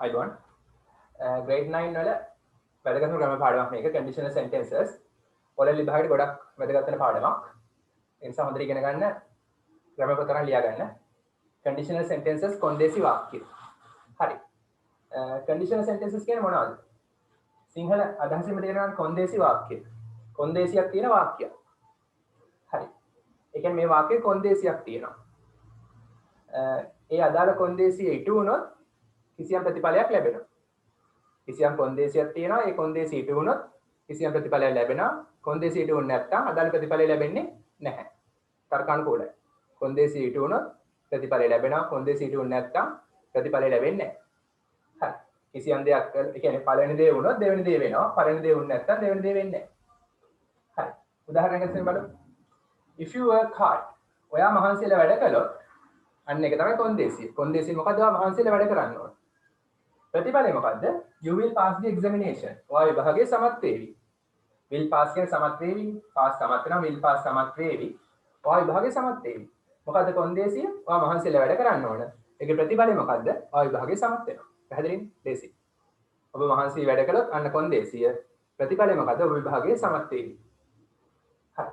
අයිබෝන් grade 9 වල වැදගත්ම ග්‍රාමර් පාඩමක් මේක conditional sentences ඔලෙල් විභාගයට ගොඩක් වැදගත් වෙන පාඩමක් ඒ නිසා හොඳට ඉගෙන ගන්න ග්‍රාමර් පොත තරම් ලියා ගන්න conditional sentences කොන්දේසි වාක්‍ය හරි conditional sentences කියන්නේ මොනවද සිංහල අදහසින්ම තේරෙනවා කොන්දේසි වාක්‍ය කොන්දේසියක් තියෙන වාක්‍යයක් හරි ඒ කියන්නේ මේ වාක්‍යයේ කොන්දේසියක් තියෙනවා ඒ අදාළ කොන්දේසිය ඉටු වුණොත් කිසියම් ප්‍රතිඵලයක් ලැබෙනවා. කිසියම් කොන්දේසියක් තියෙනවා ඒ කොන්දේසිය ඉටු වුණොත් කිසියම් ප්‍රතිඵලයක් ලැබෙනවා. කොන්දේසිය ඉටු වුණ නැත්නම් අදාළ ප්‍රතිඵලය ලැබෙන්නේ නැහැ. තර්කානුකූලයි. කොන්දේසිය ඉටු වුණොත් ප්‍රතිඵලය ලැබෙනවා. කොන්දේසිය ඉටු වුණ නැත්නම් ප්‍රතිඵලය ලැබෙන්නේ නැහැ. හරි. කිසියම් දෙයක් ඒ කියන්නේ පළවෙනි දේ වුණොත් දෙවෙනි දේ වෙනවා. පළවෙනි දේ වුණ නැත්නම් දෙවෙනි දේ වෙන්නේ නැහැ. හරි. උදාහරණයක් ගන්න බලමු. If you work hard ඔයා මහන්සියලා වැඩ කළොත් අන්න එක තමයි කොන්දේසිය. කොන්දේසිය මොකද? ඔයා මහන්සියලා වැඩ කරන්න ඕන. ප්‍රතිඵලය මොකද්ද? You will pass the examination. ඔයා විභාගයේ සමත් වේවි. will pass කියන්නේ සමත් වේවි. pass සමත් වෙනවා will pass සමත් වේවි. ඔයා විභාගයේ සමත් වේවි. මොකද්ද කොන්දේසිය? ඔයා මහන්සියලා වැඩ කරන්න ඕන. ඒකේ ප්‍රතිඵලය මොකද්ද? ඔයා විභාගයේ සමත් වෙනවා. පැහැදිලිද? ලේසි. ඔබ මහන්සිය වැඩ කළොත් අන්න කොන්දේසිය. ප්‍රතිඵලය මොකද්ද? ඔබ විභාගයේ සමත් වේවි. හරි.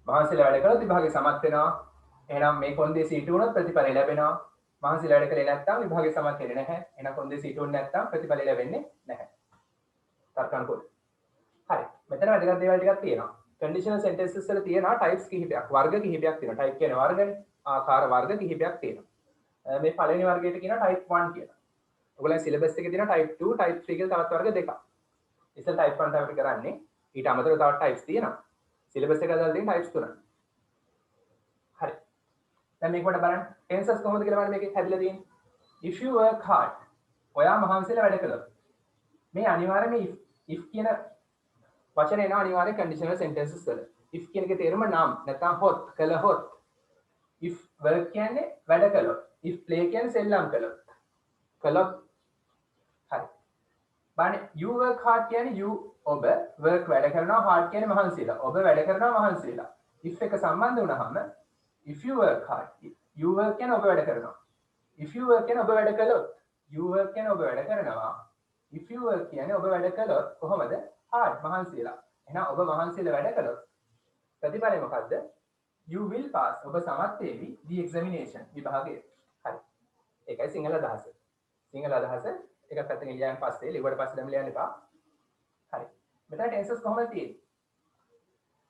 මහන්සියලා වැඩ කළොත් විභාගයේ සමත් වෙනවා. එහෙනම් මේ කොන්දේසිය ඉටු වුණොත් ප්‍රතිඵලය ලැබෙනවා. මහන්සියලා වැඩ කළේ නැත්නම් විභාගයේ සමත් වෙන්නේ නැහැ. එහෙනම් කොන්දේසිය ඉටු වුනේ නැත්නම් ප්‍රතිඵලය ලැබෙන්නේ නැහැ. තර්කානුකූල. හරි. මෙතන වැදගත් දේවල් ටිකක් තියෙනවා. conditional sentences වල තියෙනවා types කිහිපයක්. වර්ග කිහිපයක් තියෙනවා. type කියන්නේ වර්ගනේ. ආකාර වර්ග කිහිපයක් තියෙනවා. මේ පළවෙනි වර්ගයට කියනවා type 1 කියලා. ඔයගොල්ලන් සිලබස් එකේ තියෙනවා type 2, type 3 කියලා තවත් වර්ග දෙකක්. ඉතින් type 1 තමයි කරන්නේ. ඊට අමතරව තවත් types තියෙනවා. සිලබස් එකේ දාලා තියෙන types තුනක්. හරි. දැන් මේක කොට බලන්න tenses කොහොමද කියලා බලන්න මේකේ හැදිලා තියෙන්නේ. If you work hard ඔයා මහන්සියලා වැඩ කළොත් මේ අනිවාර්යයෙන්ම if කියන වචනේ එනවා අනිවාර්යයෙන් conditional sentences වල. if කියන එකේ තේරුම නම් නැත්නම් hot කළහොත්. if work කියන්නේ වැඩ කළොත්. if play කියන්නේ සෙල්ලම් කළොත්. කළොත් හරි. බලන්න you work hard කියන්නේ you ඔබ work වැඩ කරනවා hard කියන්නේ මහන්සියලා. ඔබ වැඩ කරනවා මහන්සියලා. if එක සම්බන්ධ වුණාම if you work hard you work කියන ඔබ වැඩ කරනවා if you work කියන ඔබ වැඩ කළොත් you work කියන ඔබ වැඩ කරනවා if you work කියන්නේ ඔබ වැඩ කළොත් කොහොමද hard මහන්සියලා එහෙනම් ඔබ මහන්සියලා වැඩ කළොත් ප්‍රතිඵලය මොකද්ද you will pass ඔබ සමත් වේවි the examination විභාගය හරි ඒකයි සිංහල අදහස එක පැත්තකින් ලියන්න පස්සේ ලිව්වට පස්සේ දැන් ලියන්න එපා හරි මෙතන tenses කොහොමද තියෙන්නේ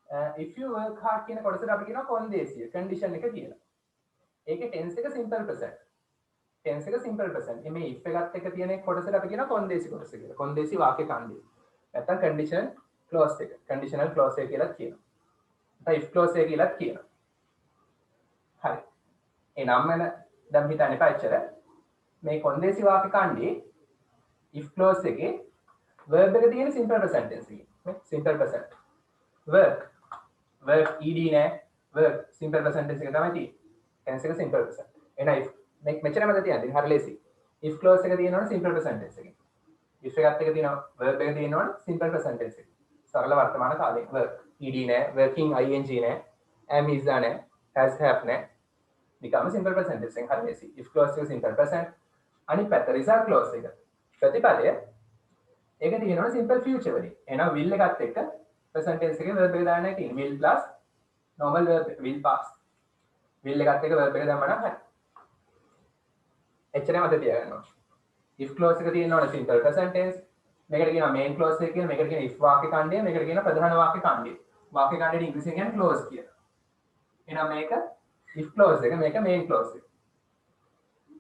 if you work hard කියන කොටසට අපි කියනවා කොන්දේසිය condition එක කියලා. ඒකේ tense එක simple present. tense එක simple present. මේ if එකත් එක තියෙන කොටසට අපි කියනවා කොන්දේසි කොටස කියලා. කොන්දේසි වාක්‍ය ඛණ්ඩය. නැත්තම් condition clause එක. conditional clause එක කියලා කියනවා. නැත්නම් if clause එක කියලා කියනවා. හරි. ඒ නම් වෙන දැන් හිතන්න එපා එච්චර. මේ කොන්දේසි වාක්‍ය ඛණ්ඩේ if clause එකේ verb එක තියෙන simple present tense එක. simple present. work ed නෑ work simple present tense එක තමයි තියෙන්නේ tense එක simple present එහෙනම් if මෙච්චරම තියන්නේ හරිය ලේසි if clause එක තියෙනවනේ simple present tense එකේ if එකත් එක තියෙනවා verb එක තියෙනවනේ simple present tense එක සරල වර්තමාන කාලේ work ed නෑ working ing නෑ am is නෑ has have නෑ become simple present tense එක හරිය ලේසි if clause එක simple present අනිත් පැත්ත result clause එක ප්‍රතිපලය ඒක තියෙනවනේ simple future වලින් එහෙනම් will එකත් එක්ක present tense එකේ verb එක දාන්නයි තියෙන්නේ will plus normal verb will pass will එකත් එක verb එක දැම්ම නම් හරි එච්චරම මතක තියාගන්න ඕනේ if clause එක තියෙනවනේ simple present tense මේකට කියනවා main clause එක කියලා මේකට කියනවා if වාක්‍ය ඛණ්ඩය මේකට කියනවා ප්‍රධාන වාක්‍ය ඛණ්ඩය වාක්‍ය ඛණ්ඩයට ඉංග්‍රීසියෙන් කියන්නේ clause කියලා එහෙනම් මේක if clause එක මේක main clause එක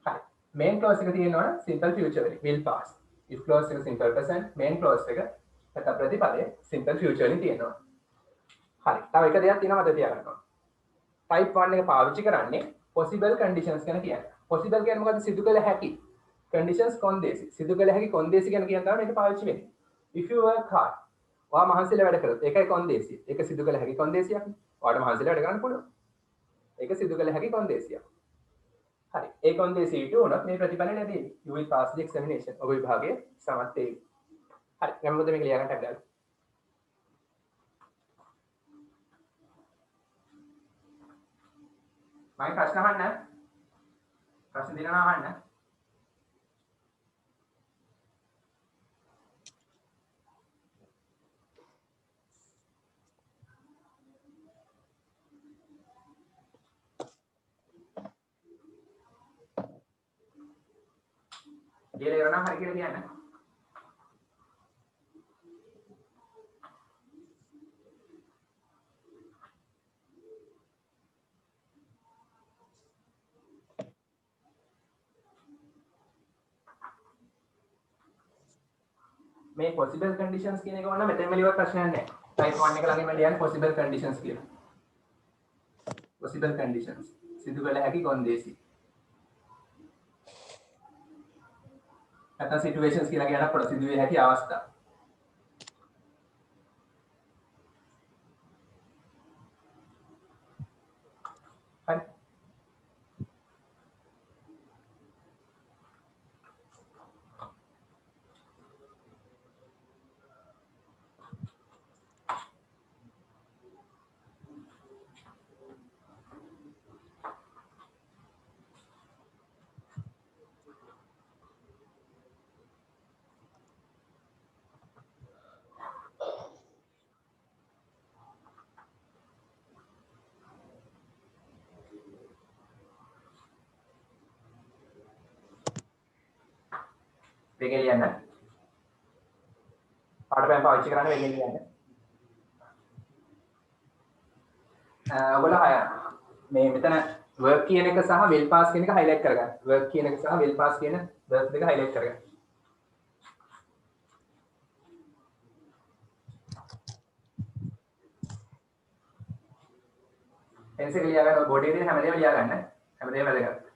හරි main clause එක තියෙනවනේ simple future වලින් will pass if clause එක simple present main clause එක නැත්නම් ප්‍රතිපලය simple future වලින් තියෙනවා. හරි. තව එක දෙයක් තියෙනවා මතක තියාගන්න ඕන. type 1 එක පාවිච්චි කරන්නේ possible conditions ගැන කියන්නේ. possible කියන්නේ මොකද්ද? සිදු කළ හැකි. conditions කොන්දේසි. සිදු කළ හැකි කොන්දේසි ගැන කියන තමයි මේක පාවිච්චි වෙන්නේ. if you work hard. ඔයා මහන්සියලා වැඩ කළොත් ඒකයි කොන්දේසිය. ඒක සිදු කළ හැකි කොන්දේසියක් නේ. ඔයාට මහන්සියලා වැඩ කරන්න පුළුවන්. ඒක සිදු කළ හැකි කොන්දේසියක්. හරි. ඒ කොන්දේසිය ඉටු වුණොත් මේ ප්‍රතිඵල ලැබෙන්නේ. you will pass the examination. ඔබ විභාගයේ සමත් වෙයි. හරි මම මොකද මේක ලියා ගන්න ටැග් දාලා මම ප්‍රශ්න අහන්න ප්‍රශ්න දිනනවා අහන්න ලියලා ඉවර නම් හරි කියලා කියන්න. මේ possible conditions කියන එක වුණා මෙතෙන්ම ලියවත් ප්‍රශ්නයක් නැහැ. type 1 එක ළඟින්ම ලියන්න possible conditions කියලා. possible conditions සිදු කළ හැකි කොන්දේසි. නැත්නම් situations කියලා කියනකොට පොඩ සිදු වෙ හැකි අවස්ථා. හරි. වෙගෙන් ලියන්න. පාඩපෑම් පාවිච්චි කරන්න වෙගෙන් ලියන්න. ඔයගොල්ලෝ මේ මෙතන work කියන එක සහ will pass කියන එක highlight කරගන්න. work කියන එක සහ will pass කියන verb දෙක highlight කරගන්න. pencil එක ලියා ගන්න බෝඩ් එකේ හැමදේම ලියා ගන්න. හැමදේම වැදගත්.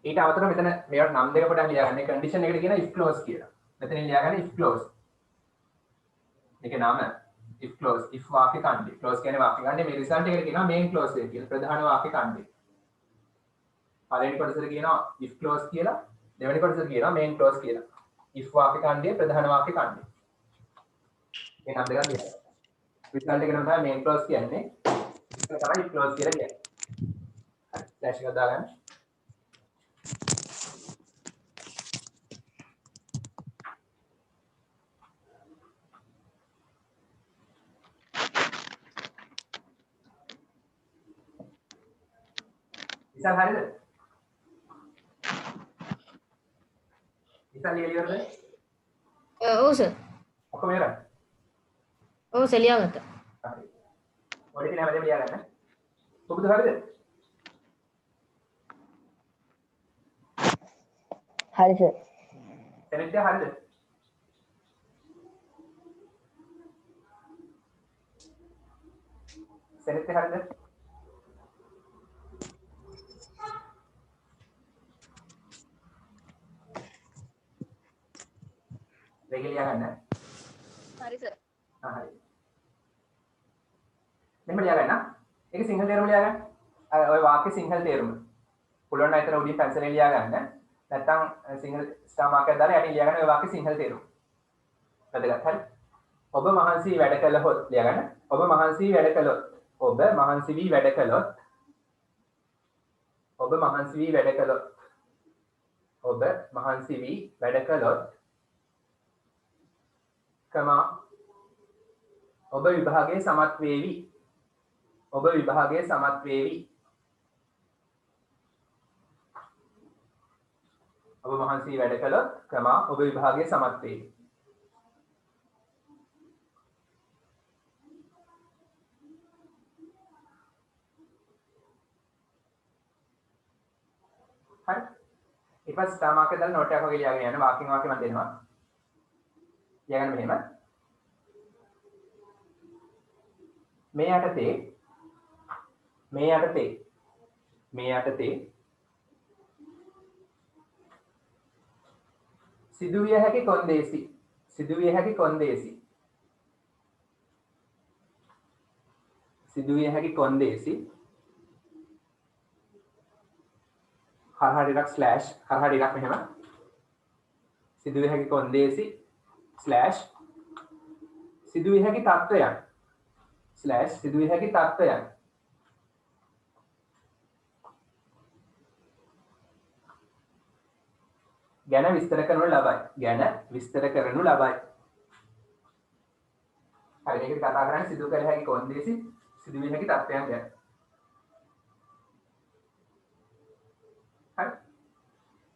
ඊට අවතරව මෙතන මේවට නම් දෙක පොඩ්ඩක් ලියා ගන්න. condition එකට කියන if clause කියලා. මෙතනින් ලියා ගන්න if clause. මේකේ නම if clause if වාක්‍ය ඛණ්ඩය. clause කියන්නේ වාක්‍ය ඛණ්ඩය. මේ result එකට කියනවා main clause එක කියලා. ප්‍රධාන වාක්‍ය ඛණ්ඩය. පළවෙනි කොටසට කියනවා if clause කියලා. දෙවෙනි කොටසට කියනවා main clause කියලා. if වාක්‍ය ඛණ්ඩය ප්‍රධාන වාක්‍ය ඛණ්ඩය. මේ නම් දෙකක් ලියන්න. result එකට තමයි main clause කියන්නේ. ඒක තමයි if clause කියලා කියන්නේ. හරි. ඩෑෂ් එකක් දාගන්න. ඉතින් හරියද? ඉතින් ලියලිවරද? ඔව් සර්. ඔක්කොම ඉවරයි. ඔව් සර් ලියාගත්තා. හරි. ඔය ඉතින් හැමදේම ලියා ගන්න. සුබුද හරියද? හරි සර්. සෙනෙට් එක හරියද? සෙනෙට් එක හරියද? වෙගෙන් ලියා ගන්න. හරි සර්. හරි. මෙන්න ලියා ගන්න. ඒක සිංහල තේරුම ලියා ගන්න. ඔය වාක්‍ය සිංහල තේරුම. පුළුවන් නම් අතන උඩින් පැන්සලෙන් ලියා ගන්න. නැත්නම් සිංහල ස්ටාර් මාක් එකක් දාලා යටින් ලියා ගන්න ඔය වාක්‍ය සිංහල තේරුම. වැදගත් හරි. ඔබ මහන්සි වැඩ කළහොත් ලියා ගන්න. ඔබ මහන්සි වැඩ කළොත්. ඔබ මහන්සි වී වැඩ කළොත්. ඔබ මහන්සි වී වැඩ කළොත්. ඔබ මහන්සි වී වැඩ කළොත්. ඔබ විභාගයේ සමත් වේවි. ඔබ විභාගයේ සමත් වේවි. ඔබ මහන්සි වැඩ කළොත් ඔබ විභාගයේ සමත් වේවි. හරි. ඊට පස්සේ ස්ටාර් මාක් එක දාලා නෝට් එකක් වගේ ලියාගෙන යන්න. වාක්‍යෙන් වාක්‍ය මම දෙනවා. ලියාගන්න මෙහෙම. මේ යටතේ සිදුවිය හැකි කොන්දේසි සිදුවිය හැකි කොන්දේසි හරහා ඩිරක් ස්ලෑෂ් හරහා ඩිරක් මෙහෙම සිදුවිය හැකි කොන්දේසි ස්ලෑෂ් සිදුවිය හැකි තත්ත්වයන් ස්ලෑෂ් සිදුවිය හැකි තත්ත්වයන් ගැන විස්තර කරනු ලබයි. හරි මේක කතා කරන්නේ සිදු කළ හැකි කොන්දේසි සිදුවිය හැකි තත්ත්වයන් ගැන. හරි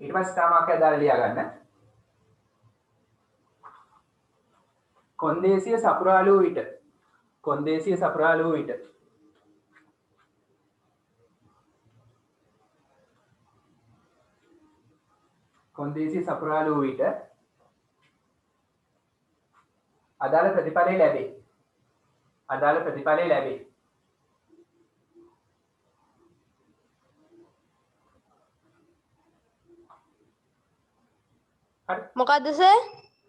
ඊට පස්සේ ස්ටාර් මාක් එක දාලා ලියා ගන්න. කොන්දේසිය සපුරාලු විට. කොන්දේසිය සපුරාලු විට. කොන්දේසිය සපුරාලු විට අදාළ ප්‍රතිඵලය ලැබේ. අදාළ ප්‍රතිඵලය ලැබේ. මොකද්ද සර්?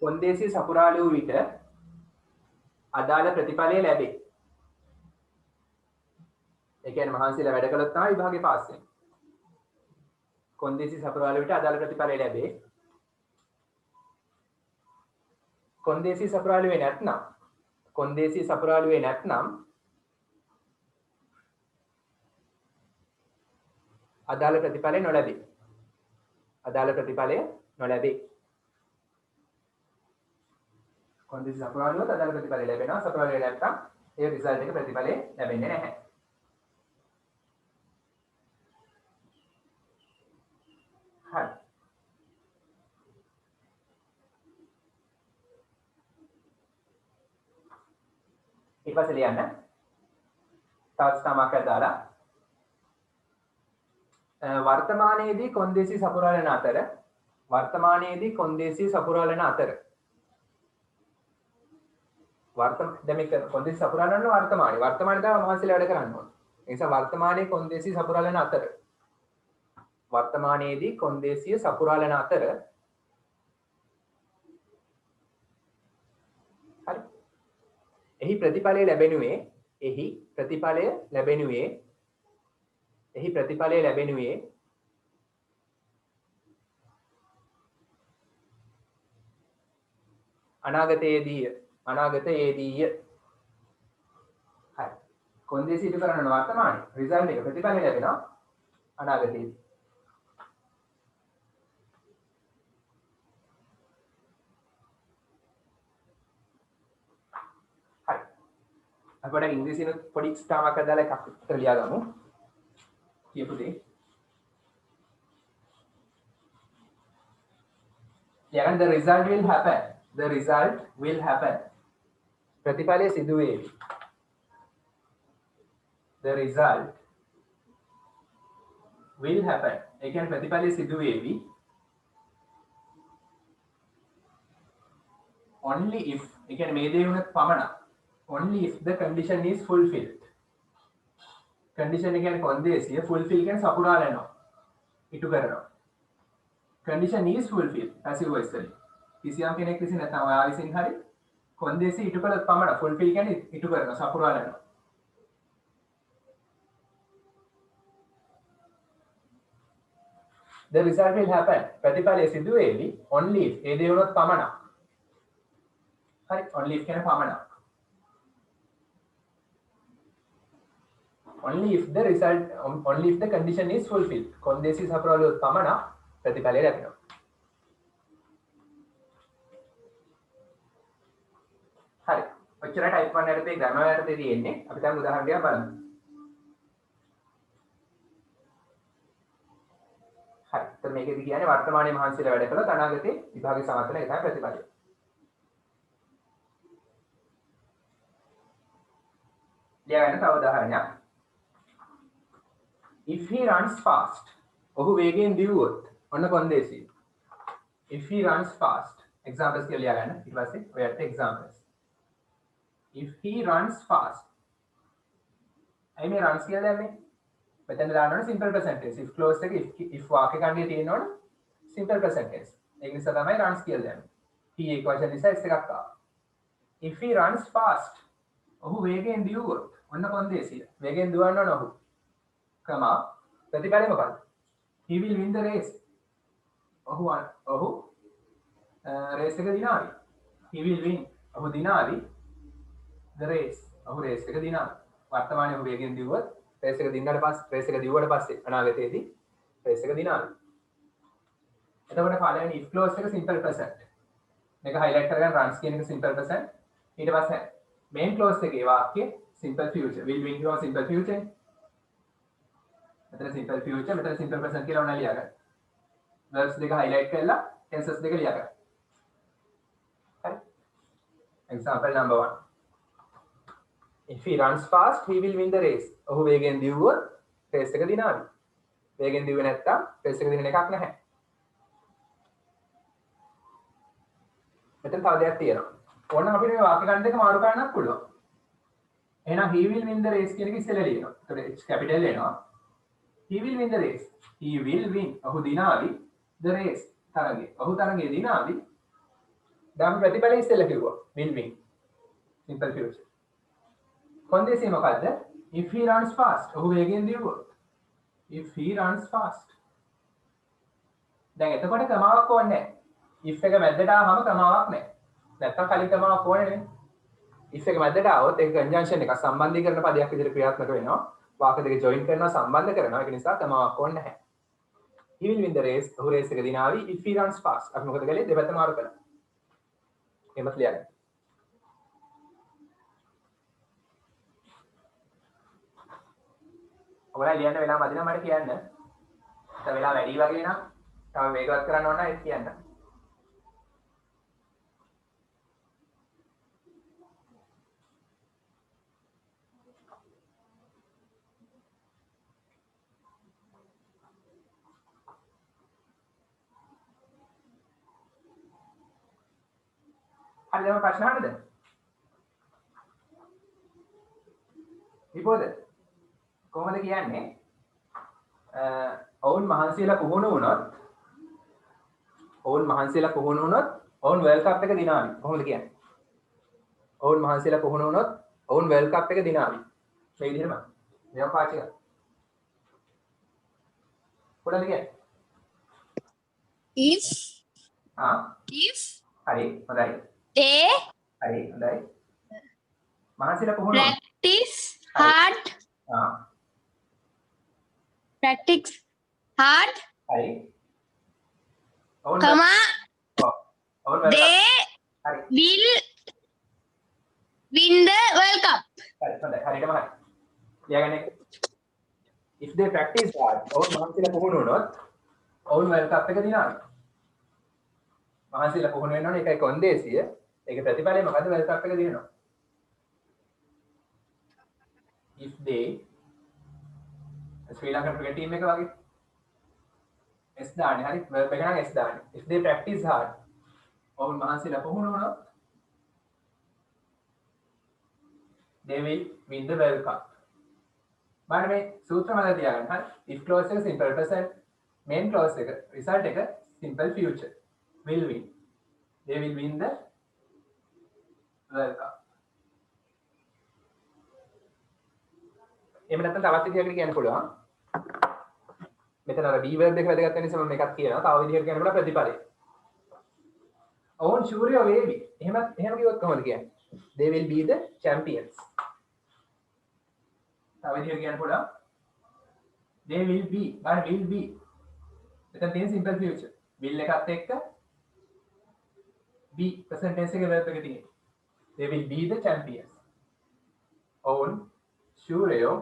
කොන්දේසිය සපුරාලු විට අදාළ ප්‍රතිඵලය ලැබේ. ඒ කියන්නේ මහන්සියලා වැඩ කළොත් තමයි විභාගේ පාස් වෙන්නේ. කොන්දේසිය සපුරාලු විට අදාළ ප්‍රතිඵලය ලැබේ. කොන්දේසිය සපුරාලුවේ නැත්නම් කොන්දේසිය සපුරාලුවේ නැත්නම් අදාළ ප්‍රතිඵලය නොලැබේ. අදාළ ප්‍රතිඵලය නොලැබේ. කොන්දේසිය සපුරාලුවත් අදාළ ප්‍රතිඵලය ලැබෙනවා. සපුරාලුවේ නැත්නම් ඒ රිසල්ට් එක ප්‍රතිඵලය ලැබෙන්නේ නැහැ. හරි. ඊට පස්සේ ලියන්න. තවත් ස්ටාමාක් එකක් දාලා වර්තමානයේදී කොන්දේසි සපුරාලන අතර වර්තමානයේදී කොන්දේසි සපුරාලන අතර දැන් මේක කොන්දේසි සපුරාලන වර්තමානයේ තමයි මහන්සියලා වැඩ කරන්න ඕන. ඒ නිසා වර්තමානයේ කොන්දේසි සපුරාලන අතර වර්තමානයේදී කොන්දේසිය සපුරාලන අතර හරි. එහි ප්‍රතිඵලය ලැබෙනුයේ අනාගතයේදීය. හරි. කොන්දේසි ඉටු කරන වර්තමානයේ රිසල්ට් එක ප්‍රතිඵලය ලැබෙනවා අනාගතයේදී. අපට ඉංග්‍රීසියෙන් පොඩි ස්ටාර් එකක් දාලා එකක් විතර ලියා ගමු. කියපු දේ. ලියන්න the result will happen. The result will happen. ප්‍රතිඵලය සිදු වේවි. The result will happen. ඒ කියන්නේ ප්‍රතිඵලය සිදු වේවි. Only if ඒ කියන්නේ මේ දේ වුණත් පමණක්. Only if the condition is fulfilled. Condition එක කියන්නේ කොන්දේසිය fulfill කියන්නේ සපුරාලනවා. ඉටු කරනවා. Condition is fulfilled. passive voice වලින්. කිසියම් කෙනෙක් විසින් නැත්නම් ඔයා විසින් හරි කොන්දේසිය ඉටු කළොත් පමණ fulfill කියන්නේ ඉටු කරනවා සපුරාලනවා. The result will happen. ප්‍රතිඵලය සිදු වේවි only if ඒ දේ වුණොත් පමණක්. හරි only if කියන්නේ පමණක්. only if the condition is fulfilled. කොන්දේසි සපුරාලුවොත් පමණක් ප්‍රතිඵලය ලැබෙනවා. හරි. ඔච්චර type 1 යටතේ grammar යටතේ තියෙන්නේ. අපි දැන් උදාහරණයක් බලමු. හරි. එතන මේකෙදි කියන්නේ වර්තමානයේ මහන්සියලා වැඩ කළොත් අනාගතේ විභාගයේ සමර්ථන එක තමයි ප්‍රතිඵලය. ලියන්න තව උදාහරණයක්. If he runs fast. ඔහු වේගයෙන් දිවුවොත් ඔන්න කොන්දේසිය. If he runs fast. Examples කියලා ලියා ගන්න. ඊට පස්සේ ඔයාලට examples. If he runs fast. අයි මේ runs කියලා දැම්මේ. මෙතන දාන්න ඕනේ simple percentage. If clause එක if වාක්‍ය කණ්ඩිය තියෙනවනේ simple percentage. ඒක නිසා තමයි runs කියලා දැම්මේ. he එක වචන නිසා s එකක් ආවා. If he runs fast. ඔහු වේගයෙන් දිවුවොත් ඔන්න කොන්දේසිය. වේගයෙන් දුවන්න ඕන ඔහු. කමා ප්‍රතිඵලය මොකක්ද? he will win the race. ඔහු රේස් එක දිනාවි. he will win. ඔහු දිනාවි the race. ඔහු රේස් එක දිනාවි. වර්තමානයේ ඔහු වේගෙන් දිවුවොත් රේස් එක දිවුවට පස්සේ අනාගතයේදී රේස් එක දිනාවි. එතකොට පළවෙනි if clause එක simple present. මේක highlight කරගන්න runs කියන එක simple present. ඊට පස්සේ main clause එකේ වාක්‍ය simple future. will win කියන simple future. මෙතන simple future මෙතන simple present කියලා ඕන ලියා ගන්න. verbs දෙක highlight කරලා tenses දෙක ලියා ගන්න. හරි. example number 1. If he runs fast, he will win the race. ඔහු වේගෙන් දිව්වොත් රේස් එක දිනාවි. වේගෙන් දිව්වේ නැත්තම් රේස් එක දිනන එකක් නැහැ. මෙතන තව දෙයක් තියෙනවා. ඕනනම් අපිට මේ වාක්‍ය ගන්න දෙක මාරු කරන්නත් පුළුවන්. එහෙනම් he will win the race කියන එක ඉස්සෙල්ලා ලියනවා. ඒතකොට H capital එනවා. He will win the race. He will win. ඔහු දිනාවි the race. තරගය. ඔහු තරගය දිනාවි. දැන් ප්‍රතිඵලය ඉස්සෙල්ලා කිව්වා. will win. simple future. කොන්දේසිය මොකද්ද? If he runs fast. ඔහු වේගෙන් දිව්වොත්. If he runs fast. දැන් එතකොට ක්‍රමාවක් ඕනේ නැහැ. if එක මැද්දට ආවම ක්‍රමාවක් නැහැ. නැත්තම් කලින් ක්‍රමාවක් ඕනේ නේ. if එක මැද්දට ආවොත් ඒක conjunction එකක් සම්බන්ධීකරණ පදයක් විදිහට ක්‍රියාත්මක වෙනවා. වාක්‍ය දෙක join කරනවා සම්බන්ධ කරනවා. ඒක නිසා ක්‍රමාවක් ඕනේ නැහැ. He will win the race. ඔහු රේස් එක දිනාවි if he runs fast. අපි මොකද කළේ? දෙපැත්ත මාරු කළා. එහෙමත් ලියන්න. ඔයාලා ලියන්න වෙලාව මදි නම් මට කියන්න. නැත්නම් වෙලාව වැඩි වගේ නම් තව වේගවත් කරන්න ඕන නම් ඒක කියන්න. හරි දැන් ප්‍රශ්න අහන්නද? විපෝද කොහොමද කියන්නේ? ඔවුන් මහන්සියලා පුහුණු වුණොත් ඔවුන් World Cup එක දිනාවි. කොහොමද කියන්නේ? ඔවුන් මහන්සියලා පුහුණු වුණොත් ඔවුන් World Cup එක දිනාවි. මේ විදිහටම. මේක පාටි එක. කොහොමද කියන්නේ? If හරි හොඳයි. they හරි හොඳයි. මහන්සියලා පුහුණු practice hard හරි. ඔවුන් comma ඔවුන් they will win the World Cup. හරි හොඳයි. හරියටම හරි. ලියාගන්න එක. if they practice hard ඔවුන් මහන්සියලා පුහුණු වුණොත් ඔවුන් World Cup එක දිනාවි. මහන්සියලා පුහුණු වෙන්න ඕනේ ඒකයි කොන්දේසිය. ඒකේ ප්‍රතිඵලය මොකද්ද? World Cup එක දිනනවා. if they Sri Lanka cricket team එක වගේ S දාන්නේ හරි verb එක නම් S දාන්නේ. if they practice hard ඔවුන් මහන්සියලා පුහුණු වුණොත් they will win the World Cup. බලන්න මේ සූත්‍ර මතක තියාගන්න. හරි. if clause එක simple present, main clause එක result එක simple future. will win. They will win the World Cup. එහෙම නැත්නම් තවත් විදිහකට කියන්න පුළුවන්. මෙතන අර be verb එක වැදගත් වෙන නිසා මම එකක් කියනවා. තව විදිහකට කියන්න පුළුවන් ප්‍රතිපලය. ඔවුන් ශූරයෝ වේවි. එහෙම කිව්වොත් කොහොමද කියන්නේ? They will be the champions. තව විදිහකට කියන්න පුළුවන්. They will be. බලන්න will be. මෙතන තියෙන simple future. will එකත් එක්ක be present tense එකේ verb එක තියෙනවා. They will be the champions. ඔවුන් ශූරයෝ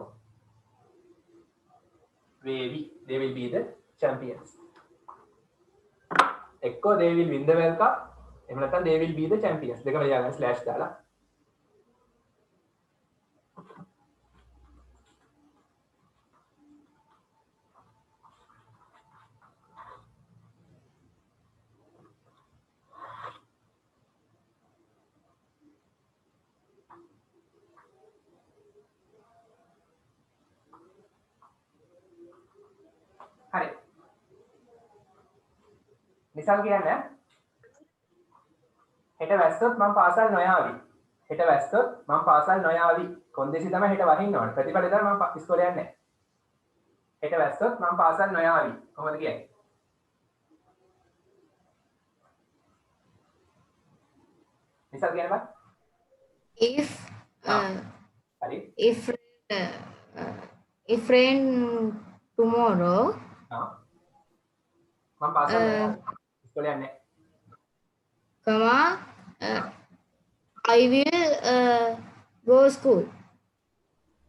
වේවි. They will be the champions. එක්කෝ they will win the World Cup. එහෙම නැත්නම් they will be the champions. දෙකම ලියාගන්න ස්ලෑෂ් දාලා. හරි. නිසල් කියන්නේ හෙට වැස්සොත් මම පාසල් නොයාවි. හෙට වැස්සොත් මම පාසල් නොයාවි. කොන්දේසි තමයි හෙට වහින්න ඕනේ. ප්‍රතිපලය තමයි මම ඉස්කෝලේ යන්නේ නැහැ. හෙට වැස්සොත් මම පාසල් නොයාවි. කොහොමද කියන්නේ? නිසල් කියන්නේ බා? If if rain tomorrow මම පාසල් ඉස්කෝලේ යන්නේ comma I will go school.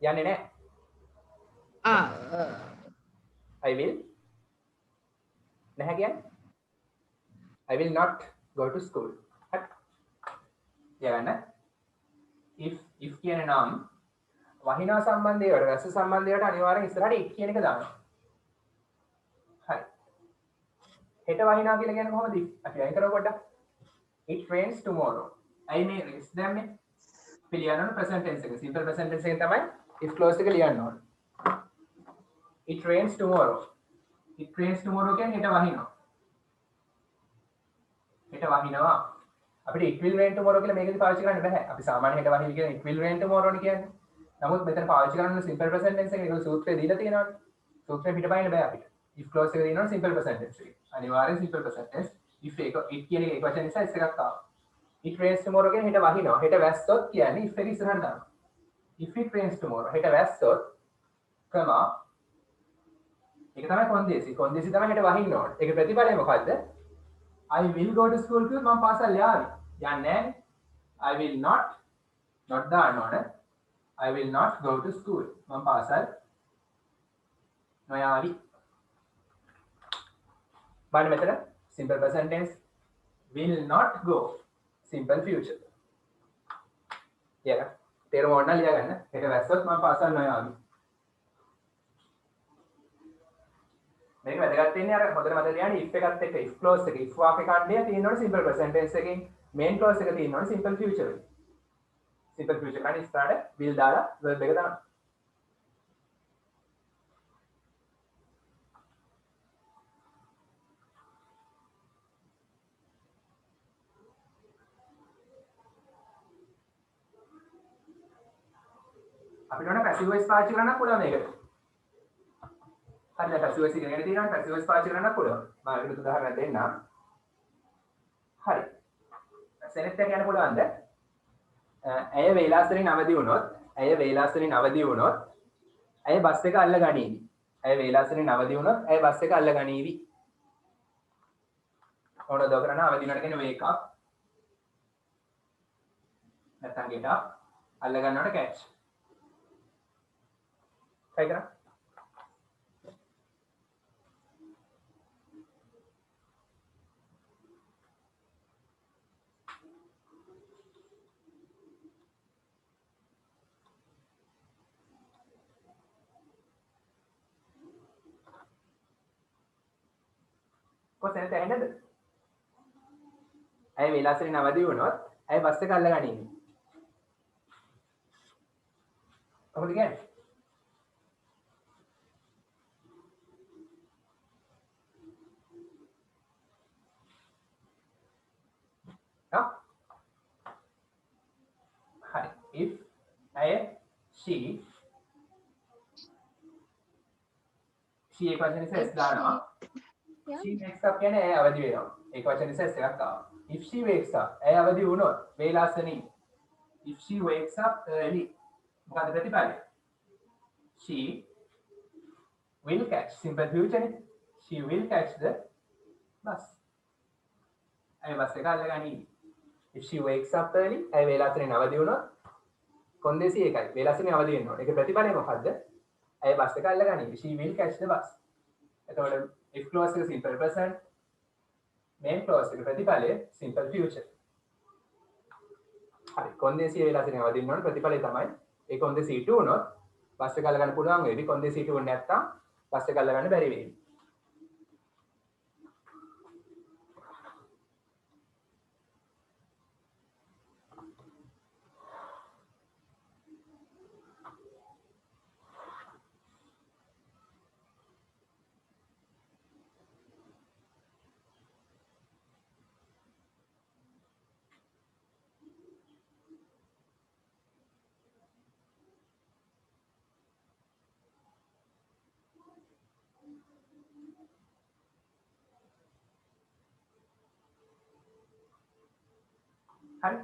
යන්නේ නැහැ. I will නැහැ කියන්නේ I will not go to school. යවන්න if කියන නම් වහිනා සම්බන්ධයට රස සම්බන්ධයට අනිවාර්යෙන් ඉස්සරහට it කියන එක දානවා. හරි. හෙට වහිනා කියලා කියන්නේ කොහොමද? අපි අයින් කරමු පොඩ්ඩක්. It rains tomorrow. I may race දැම්මේ. අපි ලියන්න ඕන present tense එක. simple present tense එකෙන් තමයි if clause එක ලියන්න ඕන. It rains tomorrow. It rains tomorrow කියන්නේ හෙට වහිනවා. හෙට වහිනවා. අපිට it will rain tomorrow කියලා මේකෙදි පාවිච්චි කරන්න බෑ. අපි සාමාන්‍ය හෙට වහින කියන it will rain tomorrow නේ කියන්නේ. නමුත් මෙතන පාවිච්චි කරන්න simple present tense එක ඒක සූත්‍රය දීලා තියෙනවානේ. සූත්‍රය පිටපයින් බෑ අපිට. if clause එක දිනනවා simple present tense එක. අනිවාර්යෙන් simple present tense. if එක it කියන එක වචන නිසා s එකක් ආවා. it rains tomorrow කියන්නේ හෙට වහිනවා. හෙට වැස්සොත් කියන්නේ if එක ඉස්සරහට දානවා. if it rains tomorrow හෙට වැස්සොත් කමා ඒක තමයි කොන්දේසි. කොන්දේසි තමයි හෙට වහින්න ඕනේ. ඒක ප්‍රතිඵලය මොකද්ද? I will go to school කියලා මම පාසල් යාවි. යන්නේ නැහැ. I will not දාන්න ඕනේ. I will not go to school. මම පාසල් නොයාවි. බලන්න මෙතන simple present tense will not go simple future. ලියගන්න. තේරුම ඕන නම් ලියගන්න. හෙට වැස්සොත් මම පාසල් නොයාවි. මේක වැදගත් වෙන්නේ අර හොඳට මතක තියාගන්න if එකත් එක්ක if clause එක if වාක්‍ය ඛණ්ඩය තියෙනවනේ simple present tense එකෙන් main clause එක තියෙනවනේ simple future එක. simple future කියන්නේ ඉස්සරහට will දාලා verb එක දානවා. අපිට ඕන passive voice පාවිච්චි කරන්න පුළුවන් මේකට. හරියට passive voice ඉගෙනගෙන තියෙනවා passive voice පාවිච්චි කරන්න පුළුවන්. මම ඒකට උදාහරණයක් දෙන්නම්. හරි. සෙනෙත් එක යන්න පුළුවන්ද? ඇය වේලාසරින් අවදි වුණොත් ඇය බස් එක අල්ල ගනීවි. ඇය වේලාසරින් අවදි වුණොත් ඇය බස් එක අල්ල ගනීවි. ඕන දව කරන අවදි වෙනකොට කියන්නේ wake up. නැත්නම් get up. අල්ල ගන්නකොට catch. try කරා. කොහොමද ඇහෙන්නද? ඇය වේලාසරින් අවදි වුණොත් ඇය බස් එක අල්ල ගනීවි. කොහොමද කියන්නේ? හරි. if ඇය she එක වචන නිසා s දානවා. she wakes up කියන්නේ ඇය අවදි වෙනවා. ඒක වචන නිසා s එකක් ආවා. if she wakes up ඇය අවදි වුණොත් වේලාසනින් if she wakes up early මොකද ප්‍රතිඵලය? she will catch simple future නේ. she will catch the bus. ඇය බස් එක අල්ල ගනීවි. if she wakes up early ඇය වේලාසනින් අවදි වුණොත් කොන්දේසි එකයි. වේලාසනින් අවදි වෙන්න ඕනේ. ඒක ප්‍රතිඵලය මොකද්ද? ඇය බස් එක අල්ල ගනීවි. she will catch the bus. එතකොට if clause එක simple present main clause එක ප්‍රතිඵලය simple future. හරි. කොන්දේසි වේලාසනින් අවදි වෙන්න ඕනේ. ප්‍රතිඵලය තමයි ඒ කොන්දේසි ඊට වුණොත් බස් එක අල්ල ගන්න පුළුවන් වෙවි. කොන්දේසි ඊට වුණ නැත්නම් බස් එක අල්ල ගන්න බැරි වෙවි. හරි.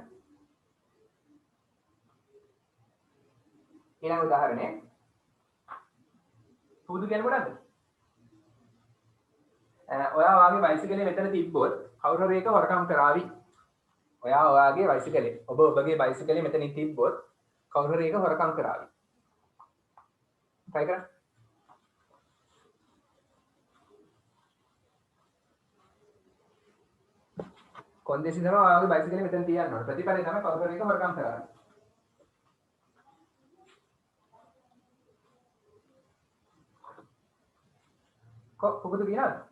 ඊළඟ උදාහරණය. පුදු කියන්නේ මොකද්ද? ඔයා වාගේ බයිසිකලේ මෙතන තිබ්බොත් කවුරු හරි එක හොරකම් කරાવી. ඔයා ඔයාගේ බයිසිකලේ ඔබගේ බයිසිකලේ මෙතනින් තිබ්බොත් කවුරු හරි එක හොරකම් කරાવી. try කරන්න. කොන්දේසි තමයි ඔයාගේ බයිසිකලේ මෙතන තියන්න ඕනේ. ප්‍රතිපලය තමයි කවුරු හරි එක හොරකම් කරන්නේ. කොහොමද කියනවා?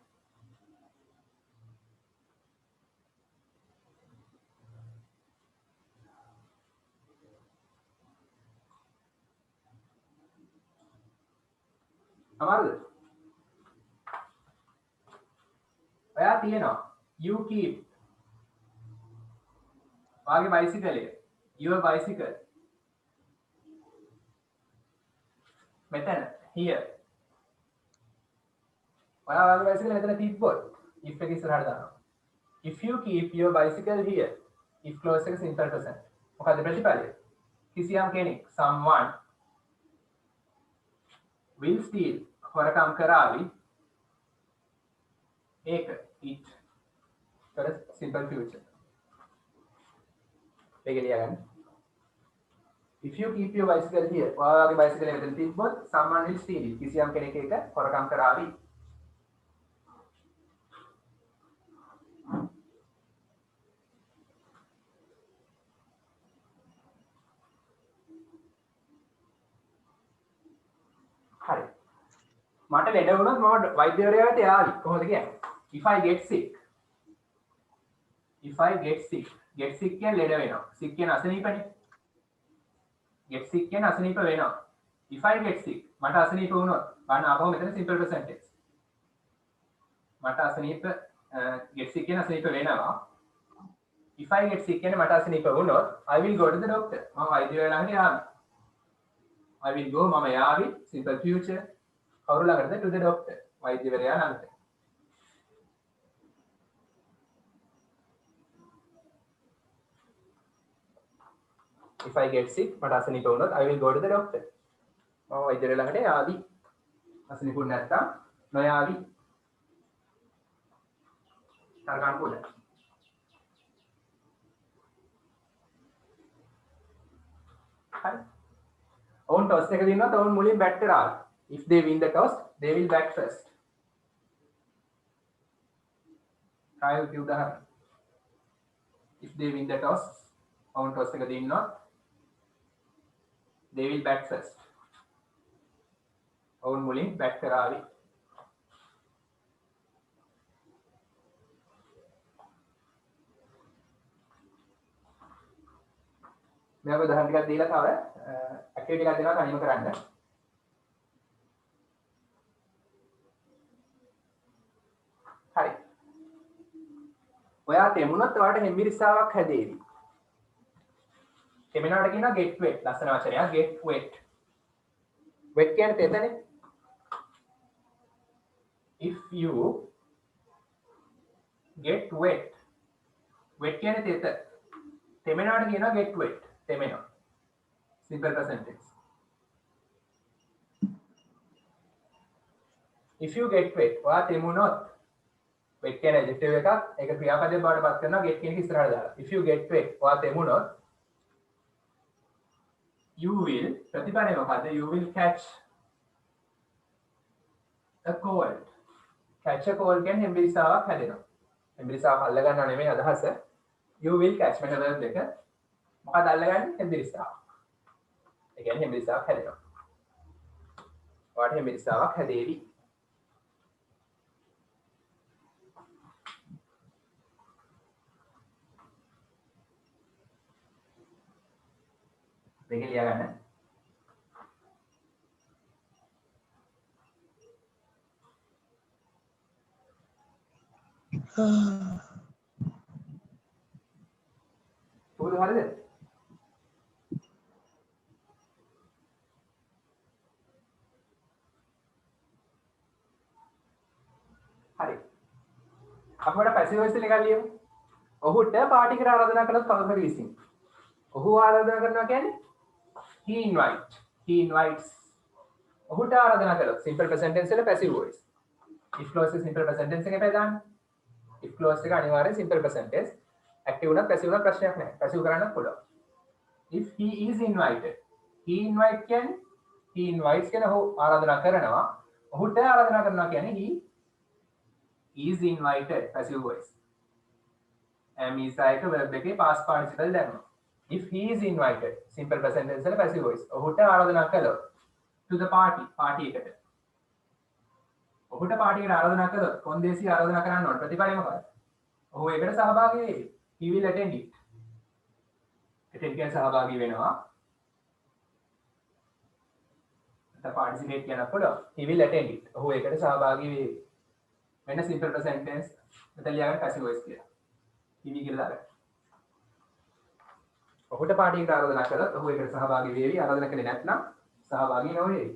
අමාරුද? ඔයා තියනවා you keep ඔයාගේ බයිසිකලේ your bicycle මෙතන here ඔයාගේ බයිසිකලේ මෙතන තිබ්බොත් if එක ඉස්සරහට දානවා if you keep your bicycle here if clause එක simple present මොකද ප්‍රතිපලය කිසියම් කෙනෙක් someone will steal හොරකම් කරાવી ඒක it for simple future ඒක ලියගන්න if you keep your bicycle here ඔයාගේ බයිසිකලේ මෙතන තිබ්බොත් someone will steal it කිසියම් කෙනෙක් ඒක හොරකම් කරાવી හරි මට ලෙඩ වුණොත් මම වෛද්‍යවරයාට යාවි කොහොමද කියන්නේ if I get sick get sick කියන්නේ ලෙඩ වෙනවා sick කියන අසනීපනේ get sick කියන්නේ අසනීප වෙනවා if I get sick මට අසනීප වුණොත් බලන්න ආපහු මෙතන simple present tense මට අසනීප get sick කියන අසනීප වෙනවා if I get sick කියන්නේ මට අසනීප වුණොත් I will go to the doctor මම වෛද්‍යවරයා ළඟට යාවි I will go mama yavi simple future කවුරු ළඟටද to the doctor වෛද්‍යවරයා ළඟට if I get sick මට අසනීප වුණොත් I will go to the doctor මම වෛද්‍යවරයා ළඟට යාවි අසනීප වුණ නැත්නම් නොයාවි තරගන්න පුළුවන් හරි ඔවුන් ටොස් එක දිනනවා ඔවුන් මුලින් බැට් කරා if they win the toss they will bat first try to give the if they win the toss ඔවුන් ටොස් එක දිනනවා they will bat first ඔවුන් මුලින් බැට් කරાવી मैं उदाहरण ටිකක් දීලා තව ඇක්ටිවිටි එකක් දෙනවා තනියම කරන්න. හරි. ඔයා තෙමුණොත් ඔයාට හෙම්බිරිස්සාවක් හැදේවි. තෙමෙනාට කියනවා get wet ලස්සන වචනයක් get wet. wet කියන්නේ තෙතනේ. if you get wet wet කියන්නේ තෙත. තෙමෙනාට කියනවා get wet. temeno simple present tense if you get wet ඔයා තෙමුණොත් wet කියන adjective එකක් ඒක ක්‍රියාපදයක් බවට පත් කරනවා get කියන එක ඉස්සරහට දාලා if you get wet ඔයා තෙමුණොත් you will ප්‍රතිපලය මොකද්ද you will catch a cold catch a cold කියන්නේ හෙම්බිරිස්සාවක් හැදෙනවා හෙම්බිරිස්සාවක් අල්ල ගන්නව නෙමෙයි අදහස you will catch මෙන්න verb දෙක මොකද අල්ලගන්නේ හෙම්බිරිස්සාව. ඒ කියන්නේ හෙම්බිරිස්සාවක් හැදෙනවා. ඔයාට හෙම්බිරිස්සාවක් හැදේවි. මේක ලියා ගන්න. පුරුදු හරියද? හරි අපිට පැසිව් වොයිස් එකක් ලියමු ඔහුට පාටි කර ආරාධනා කළොත් කවුරු හරි විසින් ඔහු ආරාධනා කරනවා කියන්නේ he invites ඔහුට ආරාධනා කළොත් simple present tense වල පැසිව් වොයිස් if clause එක simple present tense එකේ දාන්න if clause එක අනිවාර්යෙන් simple present tense active උනත් පැසිව් උනත් ප්‍රශ්නයක් නැහැ පැසිව් කරන්නත් පුළුවන් if he is invited he invite කියන්නේ he invites කියන ඔහු ආරාධනා කරනවා ඔහුට ආරාධනා කරනවා කියන්නේ he is invited passive voice am is එක verb එකේ past participle දැම්මා. If he is invited, simple present tense වල passive voice. ඔහුට ආරාධනා කළොත් to the party, party එකට. ඔහුට party එකට ආරාධනා කළොත් කොන්දේසි ආරාධනා කරන්න ඕන ප්‍රතිඵලය මොකක්ද? ඔහු ඒකට සහභාගී වෙයි. He will attend it. attend කියන්නේ සහභාගී වෙනවා. participate කියන්න පුළුවන්. He will attend it. ඔහු ඒකට සහභාගී වෙයි. මෙන්න simple present tense මෙතන ලියාගන්න passive voice කියලා. he will කියලා දාගන්න. ඔහුට පාටි එකට ආරාධනා කළොත් ඔහු ඒකට සහභාගී වෙවි. ආරාධනා කළේ නැත්නම් සහභාගී නොවේ.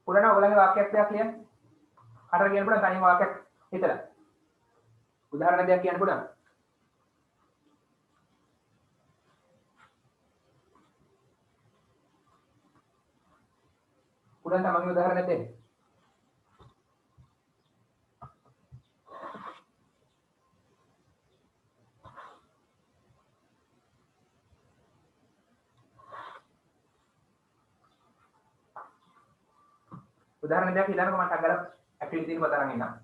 පුරණ ඔයගලගේ වාක්‍යයක් දෙයක් ලියන්න. කාටද කියන්න පුළුවන් තනියම වාක්‍යයක් හිතලා. උදාහරණ දෙයක් කියන්න පුළුවන්. පුරණ තමන්ගේ උදාහරණ දෙන්න. උදාහරණ දෙයක් හිතන්නකො මම ටක් ගාලා ඇක්ටිවිටි එකක් මත අරන් ඉන්නම්.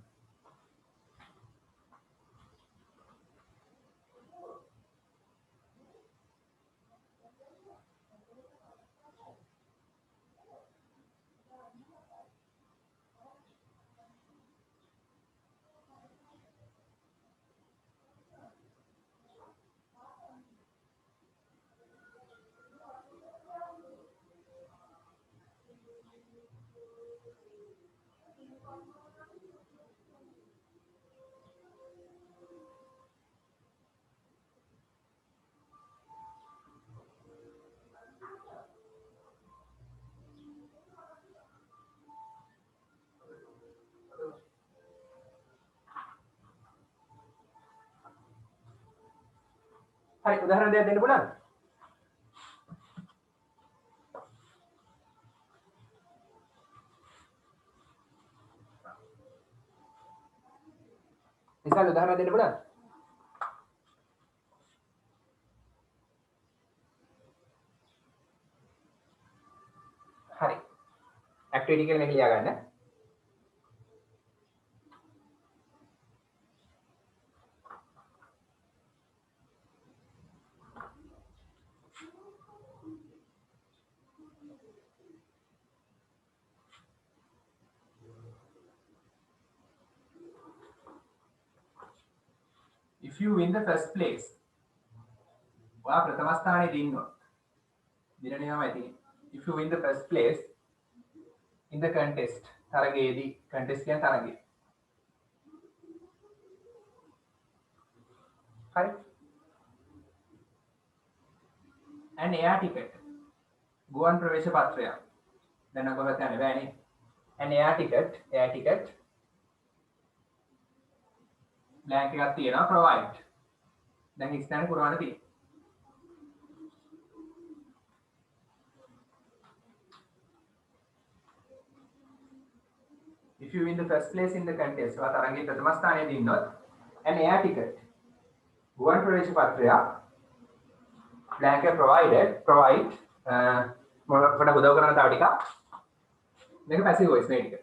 හරි උදාහරණ දෙයක් දෙන්න පුළුවන්ද? ඉතින් උදාහරණ දෙන්න පුළුවන්ද? හරි. ඇක්ටිවිටි එක මේක ලියා ගන්න. If you win the first place, ඔයා ප්‍රථම ස්ථානයේ ඉන්නවා. දින නියමයි තියෙන්නේ. If you win the first place in the contest, තරගයේදී contest කියන්නේ තරගය. හරි. an air ticket. ගුවන් ප්‍රවේශ පත්‍රයක්. දැන් නම් කොහෙද යන්නේ බෑනේ. an air ticket blank එකක් තියෙනවා provide. දැන් ඉස්සරහ පුරවන්න තියෙනවා. If you win the first place in the contest, ඔයා තරගයේ ප්‍රථම ස්ථානයේ ඉන්නොත් an air ticket ගුවන් ප්‍රවේශ පත්‍රයක් blank එක provide මොකට උදව් කරන තව ටිකක් මේක passive voice මේ ටික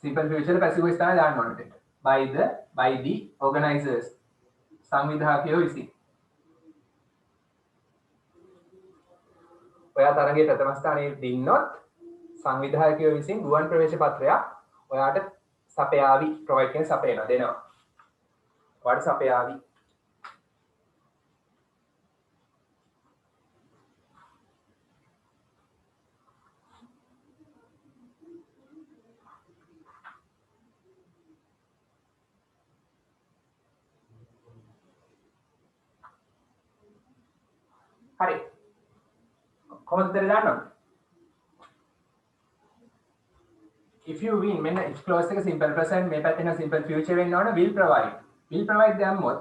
simple future passive voice තමයි දාන්න ඕනේ. by the organizers සංවිධායකයෝ විසින් ඔයා තරගයේ ප්‍රථම ස්ථානයේ ඉන්නොත් සංවිධායකයෝ විසින් ගුවන් ප්‍රවේශ පත්‍රයක් ඔයාට සපයාවි. provide කියන සපයනවා දෙනවා. ඔයාට සපයාවි. හරි. කොහොමද දාන්න? if you win මෙන්න if clause එක simple present මේ පැත්තේ නම් simple future වෙන්න ඕන will provide දැම්මොත්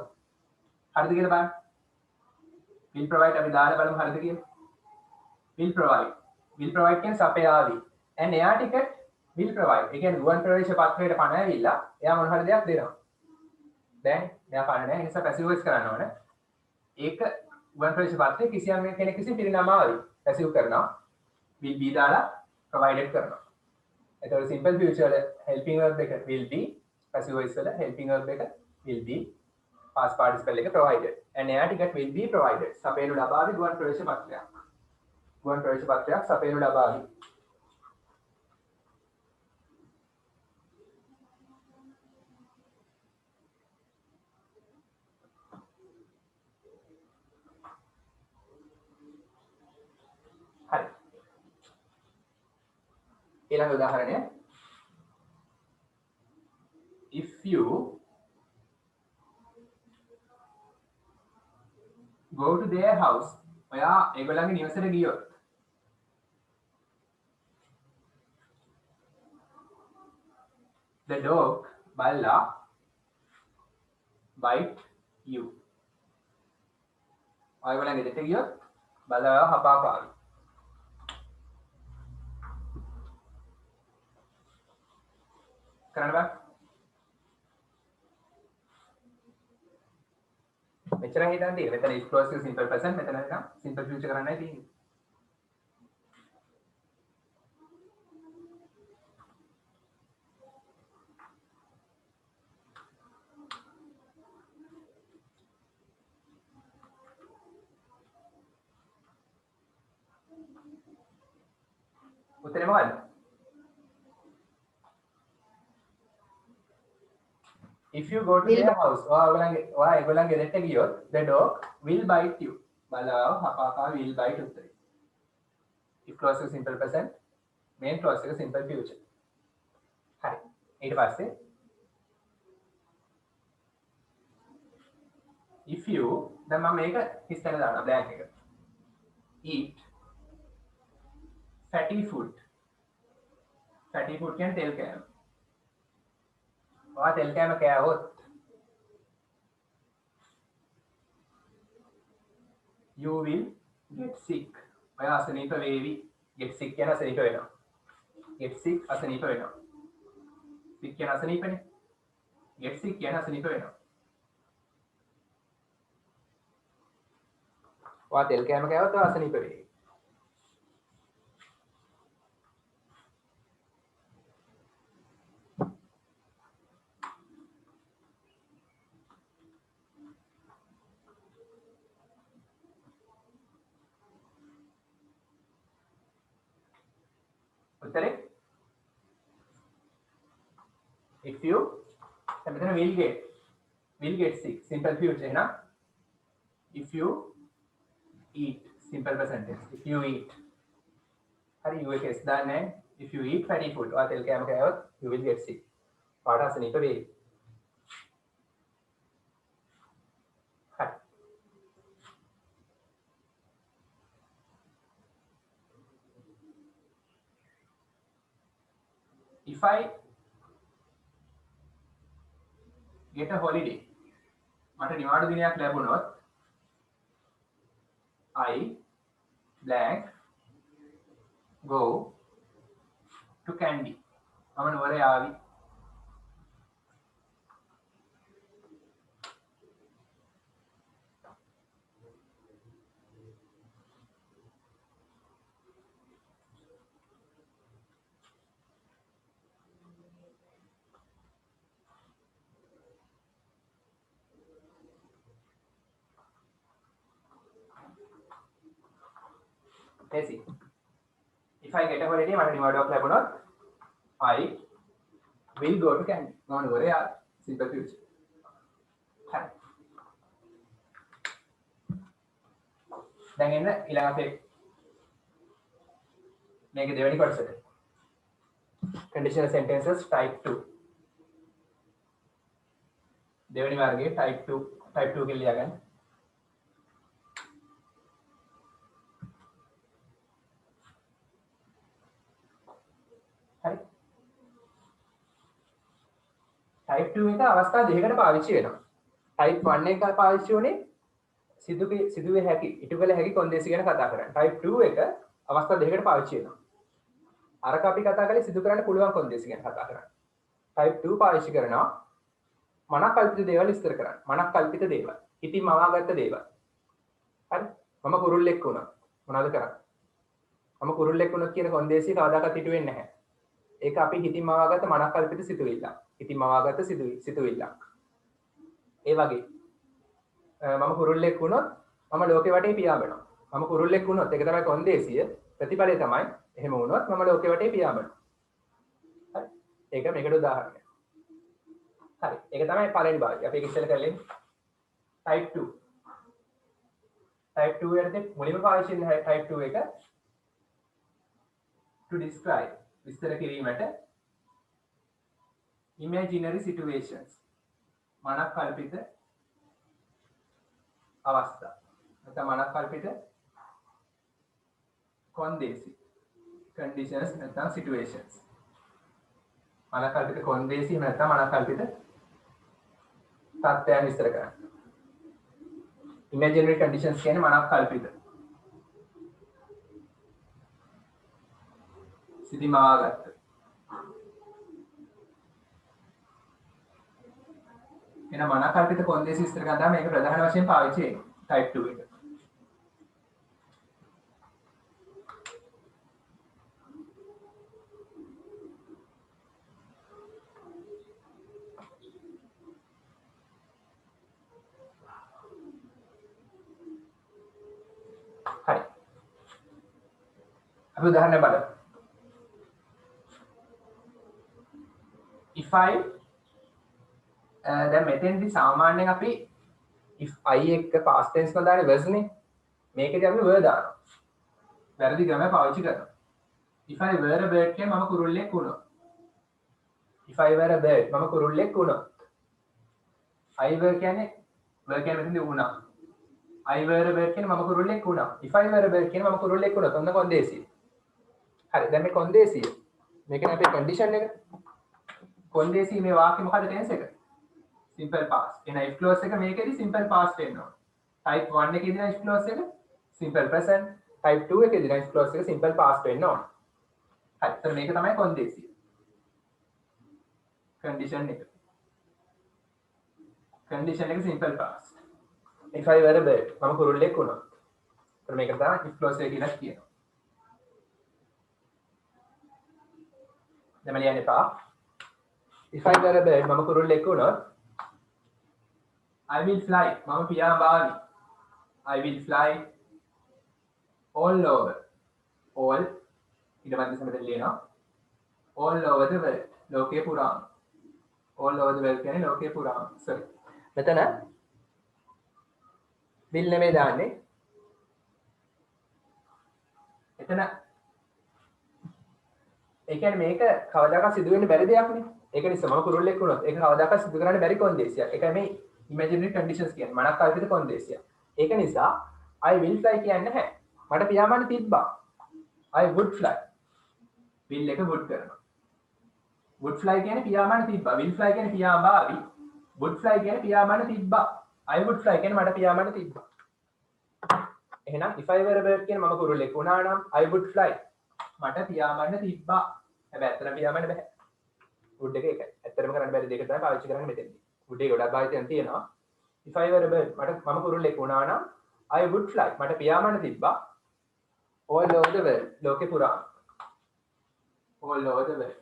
හරිද කියලා බලන්න. will provide අපි දාලා බලමු හරිද කියලා. will provide කියන්නේ සපයාවි. and air ticket will provide. ඒ කියන්නේ ගුවන් ප්‍රවේශ පත්‍රයට පණ ඇවිල්ලා එයා මොන හරි දෙයක් දෙනවා. දැන් එයා පණ නැහැ. ඒ නිසා පැසිව් වොයිස් කරන්න ඕනේ. ඒක ගුවන් ප්‍රවේශ පත්‍රය කිසියම් කෙනෙක් විසින් පිරිනමාවයි. පැසිව් කරනවා. will be දාලා provided කරනවා. එතකොට simple future වල helping verb එක will be, passive voice වල helping verb එක will be, past participle එක provided. and air ticket will be provided. සපයනු ලබාවි ගුවන් ප්‍රවේශ පත්‍රයක්. ගුවන් ප්‍රවේශ පත්‍රයක් සපයනු ලබාවි. හරි. ඊළඟ උදාහරණය. if you go to their house, ඔයා ඒගොල්ලන්ගේ නිවසට ගියොත් the dog බල්ලා bite you. ඔයගොල්ලන්ගේ ගෙදරට ගියොත් බල්ලා හපා කාවි. කරන්න බෑ. මෙච්චර හිතන්න තියෙන්නේ. මෙතන is close to simple present, මෙතන නිකන් simple future කරන්නයි තියෙන්නේ. උත්තරේ මොකද්ද? if you go to their house, ඔයා ඒගොල්ලන්ගේ ගෙදරට ගියොත් the dog will bite you. බල්ලා හපා will bite උත්තරේ. if clause එක simple present, main clause එක simple future. හරි. ඊට පස්සේ if you දැන් මම මේක හිස්තැන දානවා blank එක. eat fatty food. fatty food කියන්නේ තෙල් කෑම. ඔයා තෙල් කෑම කෑවොත් you will get sick. ඔයා අසනීප වේවි. get sick කියන අසනීප වෙනවා. get sick අසනීප වෙනවා. sick කියන අසනීපනේ. get sick කියන අසනීප වෙනවා. ඔයා තෙල් කෑම කෑවොත් ඔයා අසනීප වේවි. උත්තරේ if you මෙතන will get sick simple future එහෙනම් if you eat simple present tense if you eat හරි you එක s දාන්නේ if you eat fatty food ඔයා තෙල් කෑම කෑවොත් you will get sick පාට අසනීප වෙයි. හරි. if I get a holiday මට නිවාඩු දිනයක් ලැබුණොත් I blank go to Kandy. මම නුවර යාවි. Easy. If I get a holiday, මට නිවාඩුවක් ලැබුණොත් I will go to Kandy. මම නුවර යාවි. simple future. හරි. දැන් එන්න ඊළඟ අපේ මේකේ දෙවෙනි කොටසට. conditional sentences type 2. දෙවෙනි වර්ගයේ type 2 කියලා ලියගන්න. හරි. type 2 එක අවස්ථා දෙකකට පාවිච්චි වෙනවා. type 1 එක පාවිච්චි වුණේ සිදුවේ හැකි ඉටු කළ හැකි කොන්දේසි ගැන කතා කරන්නේ. type 2 එක අවස්ථා දෙකකට පාවිච්චි වෙනවා. අරක අපි කතා කරලා සිදු කරන්න පුළුවන් කොන්දේසි ගැන කතා කරන්නේ. type 2 පාවිච්චි කරනවා මනක් කල්පිත දේවල් විස්තර කරන්න. මනක් කල්පිත දේවල්. හිතින් මවාගත්ත දේවල්. හරි. මම කුරුල්ලෙක් වුණා. මොනවද කරන්නේ? මම කුරුල්ලෙක් වුණොත් කියන කොන්දේසිය කවදාකවත් හිටු වෙන්නේ නැහැ. ඒක අපි හිතින් මවාගත්ත මනක් කල්පිත සිතුවිල්ල. හිතින් මවාගත්ත සිතුවිල්ල. ඒ වගේ මම කුරුල්ලෙක් වුණොත් මම ලෝකෙ වටේ පියාඹනවා. මම කුරුල්ලෙක් වුණොත් ඒක තමයි කොන්දේසිය. ප්‍රතිඵලය තමයි එහෙම වුණොත් මම ලෝකෙ වටේ පියාඹනවා. හරි. ඒක මේකට උදාහරණයක්. හරි. ඒක තමයි පළවෙනි භාගය. අපි ඒක ඉස්සෙල්ලා කරලා type 2. type 2 යටතේ මුලින්ම පාවිච්චි කරන type 2 එක to describe විස්තර කිරීමට imaginary situations මනක් කල්පිත අවස්ථා නැත්නම් මනක් කල්පිත කොන්දේසි conditions නැත්නම් situations මනක් කල්පිත කොන්දේසි නැත්නම් මනක් කල්පිත තත්ත්වයන් විස්තර කරන්න. imaginary conditions කියන්නේ මනක් කල්පිත සිතිමවාගත්ත එන මනක් කල්පිත කොන්දේසි විස්තර කරන තමයි මේක ප්‍රධාන වශයෙන් පාවිච්චි වෙන්නේ type 2 එක. හරි. අපි උදාහරණ බලමු. if I දැන් මෙතෙන්දි සාමාන්‍යයෙන් අපි if I එක past tense වල දාන්නේ was නේ. මේකදී අපි were දානවා. වැරදි ග්‍රැමර් පාවිච්චි කරනවා. if I were a bird කියන්නේ මම කුරුල්ලෙක් වුණා. if I were a bird මම කුරුල්ලෙක් වුණා. I were කියන්නේ මෙතෙන්දි වුණා. I were a bird කියන්නේ මම කුරුල්ලෙක් වුණා. if I were a bird කියන්නේ මම කුරුල්ලෙක් වුණා. ඔන්න කොන්දේසිය. හරි. දැන් මේ කොන්දේසිය. මේකනේ අපේ කන්ඩිෂන් එක. කොන්දේසිය මේ වාක්‍ය මොකද ටෙන්ස් එක? simple past. එන if clause එක මේකෙදි simple past වෙනවා. type 1 එකේදී නම් if clause එක simple present. type 2 එකේදී නම් if clause එක simple past වෙනවා. හරි. එතන මේක තමයි කොන්දේසිය. condition එක. condition එක simple past. if I were a bird මම කුරුල්ලෙක් වුණා. එතන මේක තමයි if clause එක කියලා කියනවා. දැන් මම ලියන්න එපා. if I were a bird මම කුරුල්ලෙක් වුණොත් I will fly මම පියාඹාවි. I will fly all over all ඊට පස්සේ සමතෙන් ලියනවා all over the world ලෝකේ පුරාම all over the world කියන්නේ ලෝකේ පුරාම sorry මෙතන will නෙමෙයි දාන්නේ එතන ඒ කියන්නේ මේක කවදාකවත් සිදු වෙන්න බැරි දෙයක් නේ ඒක නිසා මම කුරුල්ලෙක් වුණොත් ඒක කවදාකවත් සිදු කරන්න බැරි කොන්දේසියක් ඒකයි මේ imaginary conditions කියන්නේ මනක් කල්පිත කොන්දේසියක් ඒක නිසා I will fly කියන්නේ නැහැ මට පියාඹන්න තිබ්බා I would fly will එක would කරනවා would fly කියන්නේ පියාඹන්න තිබ්බා will fly කියන්නේ පියාඹාවි would fly කියන්නේ පියාඹන්න තිබ්බා I would fly කියන්නේ මට පියාඹන්න තිබ්බා එහෙනම් if I were a bird කියන්නේ මම කුරුල්ලෙක් වුණා නම් I would fly මට පියාඹන්න තිබ්බා හැබැයි ඇත්තටම පියාඹන්න බෑ would එක ඒකයි ඇත්තටම කරන්න බැරි දෙයක තමයි පාවිච්චි කරන්නේ මෙතෙන්දී would එක ගොඩක් භාවිතයන් තියෙනවා if I were a bird මම කුරුල්ලෙක් වුණා නම් I would fly මට පියාඹන්න තිබ්බා all over the world ලෝකේ පුරා all over the world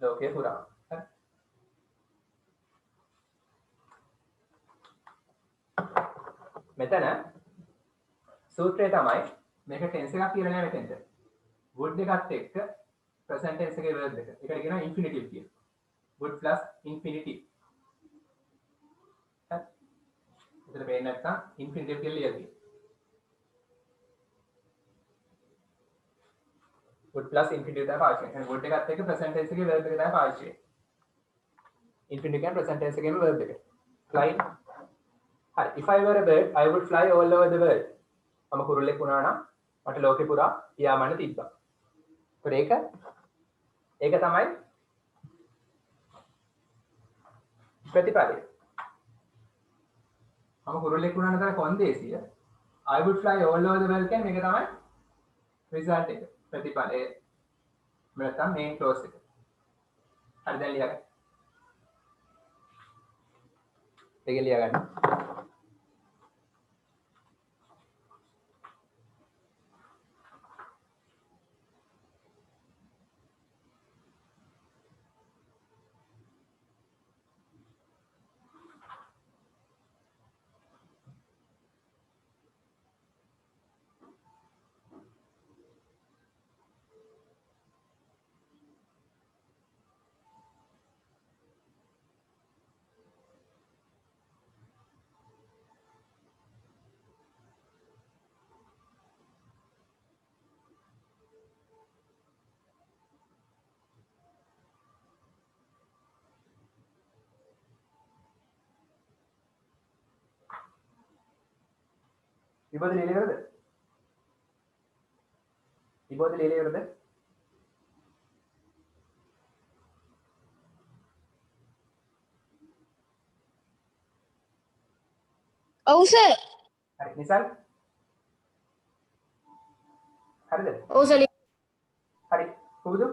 ලෝකේ පුරා හරි මෙතන සූත්‍රය තමයි මේක ටෙන්ස් එකක් කියලා නෑ මෙතෙන්ට would එකත් එක්ක present tense එකේ verb එක ඒකට කියනවා infinitive කියලා would plus infinitive හරි එතන පේන්නේ නැත්නම් infinitive කියලා ලියලා තියෙනවා would plus infinitive තමයි පාවිච්චි කරන්නේ. would එකත් එක්ක present tense එකේ verb එක තමයි පාවිච්චි කරන්නේ. infinitive කියන්නේ present tense එකේම verb එක. fly. හරි. if I were a bird, I would fly all over the world. මම කුරුල්ලෙක් වුණා නම් මට ලෝකෙ පුරා පියාඹන්න තිබ්බා. ඒක තමයි ප්‍රතිපලය. මම කුරුල්ලෙක් වුණා නම් තමයි කොන්දේසිය. I would fly all over the world කියන්නේ මේක තමයි result එක. ප්‍රතිඵලය නැත්නම් main clause එක. හරි දැන් ලියගන්න. ඒක ලියගන්න. ඉබෝද ලියලා ඉවරද? ඉබෝද ලියලා ඉවරද? ඔව් සර්. හරි නිසල් හරිද? ඔව් සර්. හරි පුබුදු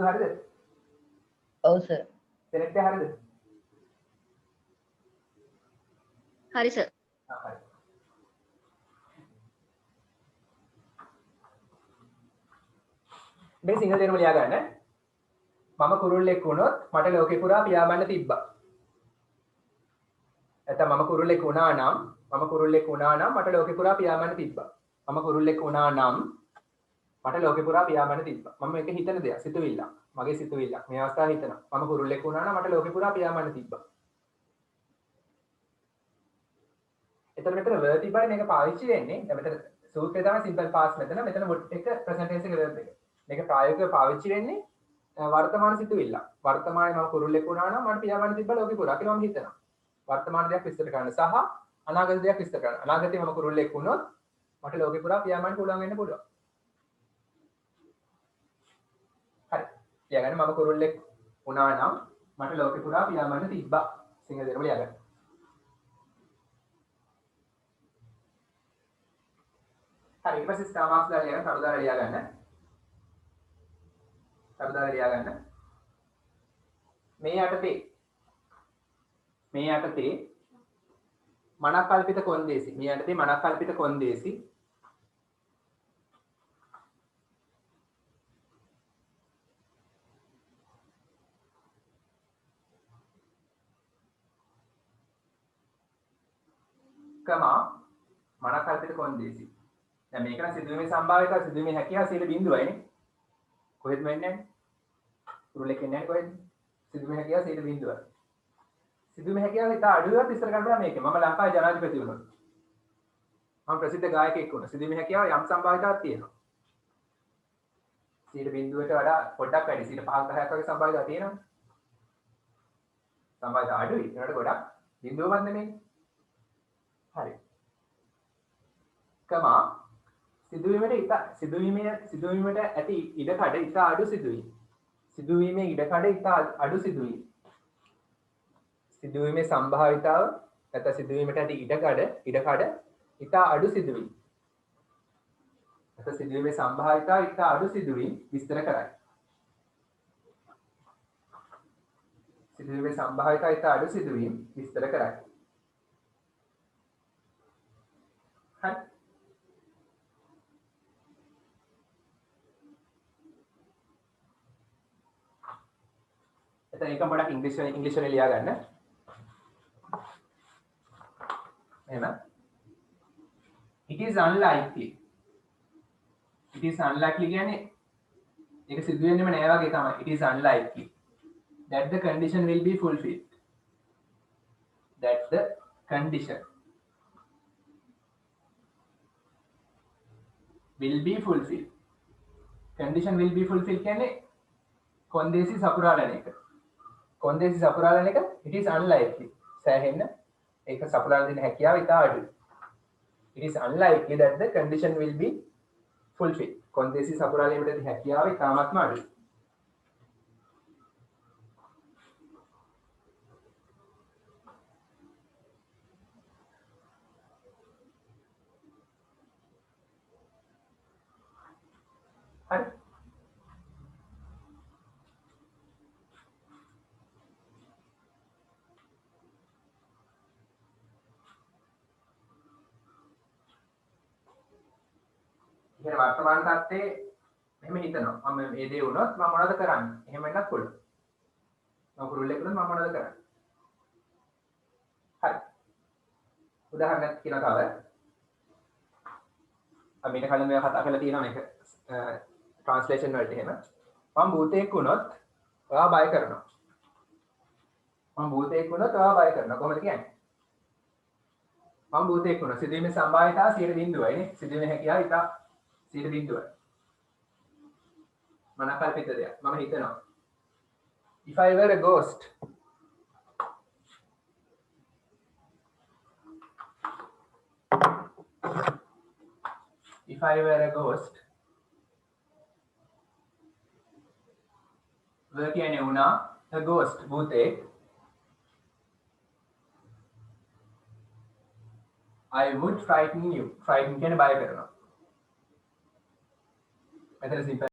හරිද? ඔව් සර්. සෙලෙක්ට් එක හරිද? හරි සර්. හරි. මේ සිංහල තේරුම ලියා ගන්න. මම කුරුල්ලෙක් වුණොත් මට ලෝකේ පුරා පියාඹන්න තිබ්බා. නැත්නම් මම කුරුල්ලෙක් වුණා නම් මට ලෝකේ පුරා පියාඹන්න තිබ්බා. මම කුරුල්ලෙක් වුණා නම් මට ලෝකේ පුරා පියාඹන්න තිබ්බා. මම මේක හිතන දෙයක්, සිතුවිල්ලක්. මගේ සිතුවිල්ලක්. මේ අවස්ථාවේ හිතනවා. මම කුරුල්ලෙක් වුණා නම් මට ලෝකේ පුරා පියාඹන්න තිබ්බා. එතකොට මෙතන verb තිබ්බනේ මේක පාවිච්චි වෙන්නේ. දැන් මෙතන සූත්‍රය තමයි simple past මෙතන would එක present tense එක verb එක. මේක ප්‍රායෝගිකව පාවිච්චි වෙන්නේ වර්තමාන සිතුවිල්ල. වර්තමානයේ මම කුරුල්ලෙක් වුණා නම් මට පියාඹන්න තිබ්බා ලෝකේ පුරා කියලා මම හිතනවා. වර්තමාන දෙයක් විස්තර කරන්න සහ අනාගත දෙයක් විස්තර කරන්න. අනාගතේ මම කුරුල්ලෙක් වුණොත් මට ලෝකේ පුරා පියාඹන්න පුළුවන් වෙන්න පුළුවන්. හරි. ලියගන්න මම කුරුල්ලෙක් වුණා නම් මට ලෝකේ පුරා පියාඹන්න තිබ්බා. සිංහල දෙරම ලියගන්න. හරි ඊට පස්සේ ස්ටාර් මාක්ස් දාලා ලියගන්න කරුදාලා ලියගන්න. කරුදාලා ලියගන්න. මේ යටතේ මනක්කල්පිත කොන්දේසි. මේ යටතේ මනක්කල්පිත කොන්දේසි මනක්කල්පිත කොන්දේසි. දැන් මේක නම් සිදුවීමේ සම්භාවිතව සිදුවීමේ හැකියාව 0.0යිනේ. කොහෙත්ම වෙන්නේ නැහැ. කුරුල්ලෙක් එන්නේ නැහැ කොහෙද? සිදුවීමේ හැකියාව 0.0යි. සිදුවීමේ හැකියාව ඉතා අඩුවක් ඉස්සර ගන්න බෑ මේකේ. මම ලංකාවේ ජනාධිපති වුණා. මම ප්‍රසිද්ධ ගායකයෙක් වුණා. සිදුවීමේ හැකියාව යම් සම්භාවිතාවක් තියෙනවා. 0.0ට වඩා පොඩ්ඩක් වැඩි 0.5 10ක් වගේ සම්භාවිතාවක් තියෙනවා. සම්භාවිතාව අඩුයි. ඒකට ගොඩක් බිඳුවවත් නෙමෙයි. හරි. සිදුවීමට ඇති ඉඩකඩ ඉතා අඩු සිදුවීම. සිදුවීමේ ඉඩකඩ ඉතා අඩු සිදුවීම. සිදුවීමේ සම්භාවිතාව නැත්නම් සිදුවීමට ඇති ඉඩකඩ ඉතා අඩු සිදුවීම. නැත්නම් සිදුවීමේ සම්භාවිතාව ඉතා අඩු සිදුවීම විස්තර කරයි. සිදුවීමේ සම්භාවිතාව ඉතා අඩු සිදුවීම විස්තර කරයි. හරි. එතන එක පොඩක් ඉංග්‍රීසි වලින් ලියා ගන්න. එහෙම. It is unlikely. It is unlikely කියන්නේ ඒක සිදු වෙන්නේම නෑ වගේ තමයි. It is unlikely that the condition will be fulfilled. That the condition will be fulfilled. Condition will be fulfilled කියන්නේ කොන්දේසි සපුරාලන එක. කොන්දේසි සපුරාලන එක it is unlikely. සෑහෙන්න ඒක සපුරාලන දෙන හැකියාව ඉතා අඩුයි. It is unlikely that the condition will be fulfilled. කොන්දේසි සපුරාලීමට ඇති හැකියාව ඉතාමත්ම අඩුයි. ඉතින් වර්තමාන තත්ත්වයේ මෙහෙම හිතනවා මම මේ දේ වුණොත් මම මොනවද කරන්නේ එහෙම වෙන්නත් පුළුවන් මම කුරුල්ලෙක් වුණොත් මම මොනවද කරන්නේ හරි උදාහරණයක් කියනවා තව අපි ඊට කලින් මේවා කතා කරලා තියෙනවා මේක ට්‍රාන්ස්ලේෂන් වලට එහෙම මම භූතයෙක් වුණොත් ඔයා බය කරනවා මම භූතයෙක් වුණොත් ඔයා බය කරනවා කොහොමද කියන්නේ මම භූතයෙක් වුණා සිදුවීමේ සම්භාවිතාව 0.0යි නේ සිදුවීමේ හැකියාව ඉතා 0.0යි මනකල්පිත දෙයක් මම හිතනවා if I were a ghost if I were a ghost were කියන්නේ වුණා a ghost භූතයෙක් I would frighten you. Frighten කියන්නේ බය කරනවා. මෙතන simple